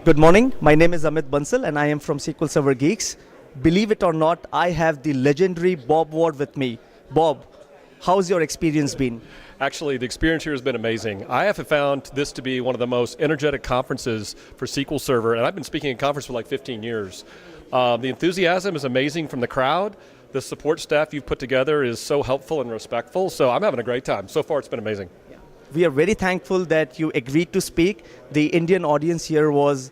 Good morning. My name is Amit Bansal and I am from SQL Server Geeks. Believe it or not, I have the legendary Bob Ward with me. Bob, how's your experience been? Actually, the experience here has been amazing. I have found this to be one of the most energetic conferences for SQL Server, and I've been speaking at conference for like 15 years. The enthusiasm is amazing from the crowd. The support staff you've put together is so helpful and respectful, so I'm having a great time. So far, it's been amazing. We are very thankful that you agreed to speak. The Indian audience here was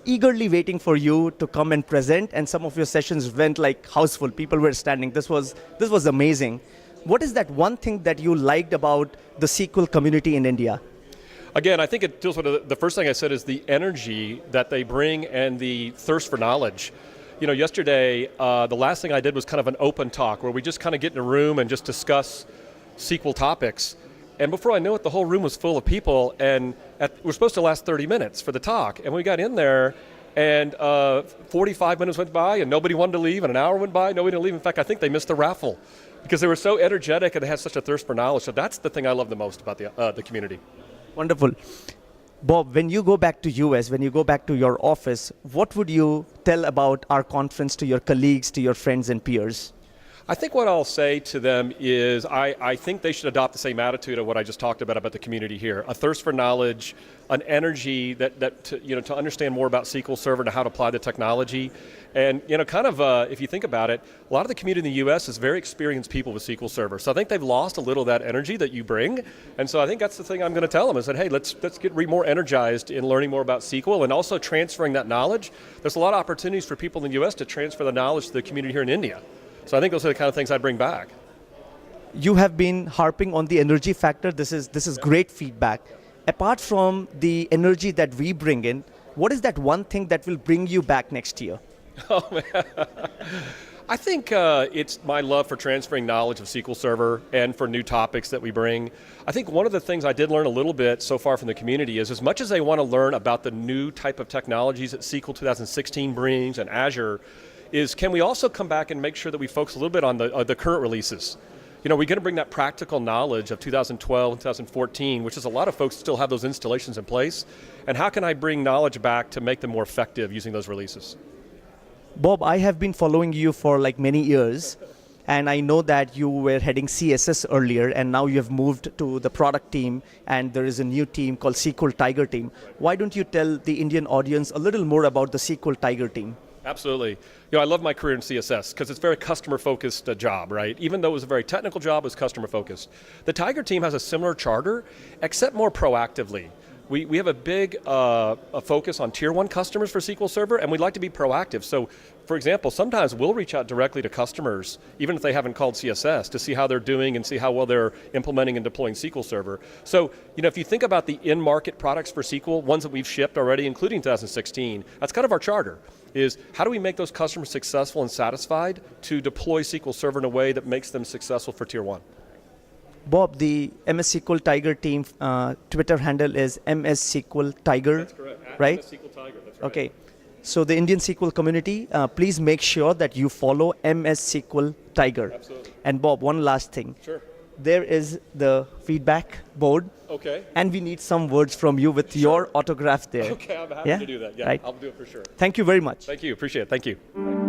eagerly waiting for you to come and present, and some of your sessions went like houseful. People were standing. This was amazing. What is that one thing that you liked about the SQL community in India? Again, I think it deals with the first thing I said is the energy that they bring and the thirst for knowledge. You know, yesterday, the last thing I did was kind of an open talk where we just kind of get in a room and just discuss SQL topics. And before I know it, the whole room was full of people, and we're supposed to last 30 minutes for the talk. And we got in there, and 45 minutes went by, and nobody wanted to leave, and an hour went by, nobody didn't leave. In fact, I think they missed the raffle because they were so energetic and they had such a thirst for knowledge. So that's the thing I love the most about the community. Wonderful. Bob, when you go back to US, when you go back to your office, what would you tell about our conference to your colleagues, to your friends and peers? I think what I'll say to them is I think they should adopt the same attitude of what I just talked about the community here. A thirst for knowledge, an energy to understand more about SQL Server and how to apply the technology. And if you think about it, a lot of the community in the US is very experienced people with SQL Server. So I think they've lost a little of that energy that you bring. And so I think that's the thing I'm going to tell them is that, hey, let's get more energized in learning more about SQL and also transferring that knowledge. There's a lot of opportunities for people in the US to transfer the knowledge to the community here in India. So I think those are the kind of things I'd bring back. You have been harping on the energy factor. This is great feedback. Apart from the energy that we bring in, what is that one thing that will bring you back next year? Oh, man. I think it's my love for transferring knowledge of SQL Server and for new topics that we bring. I think one of the things I did learn a little bit so far from the community is as much as they want to learn about the new type of technologies that SQL 2016 brings and Azure, is can we also come back and make sure that we focus a little bit on the current releases? You know, we're going to bring that practical knowledge of 2012 and 2014, which is a lot of folks still have those installations in place. And how can I bring knowledge back to make them more effective using those releases? Bob, I have been following you for like many years, and I know that you were heading CSS earlier, and now you have moved to the product team, and there is a new team called SQL Tiger Team. Why don't you tell the Indian audience a little more about the SQL Tiger Team? Absolutely. You know, I love my career in CSS because it's a very customer-focused job, right? Even though it was a very technical job, it was customer-focused. The Tiger team has a similar charter, except more proactively. We have a big a focus on tier 1 customers for SQL Server, and we'd like to be proactive. So, for example, sometimes we'll reach out directly to customers, even if they haven't called CSS, to see how they're doing and see how well they're implementing and deploying SQL Server. So, you know, if you think about the in-market products for SQL, ones that we've shipped already, including 2016, that's kind of our charter, is how do we make those customers successful and satisfied to deploy SQL Server in a way that makes them successful for tier 1. Bob, the MS SQL Tiger team Twitter handle is MS SQL Tiger. That's correct. Right? MS SQL Tiger. That's right. Okay. So the Indian SQL community, please make sure that you follow MS SQL Tiger. Absolutely. And Bob, one last thing. Sure. There is the feedback board. Okay. And we need some words from you with your autograph there. Okay, I'm happy to do that. Yeah, right. I'll do it for sure. Thank you very much. Thank you. Appreciate it. Thank you.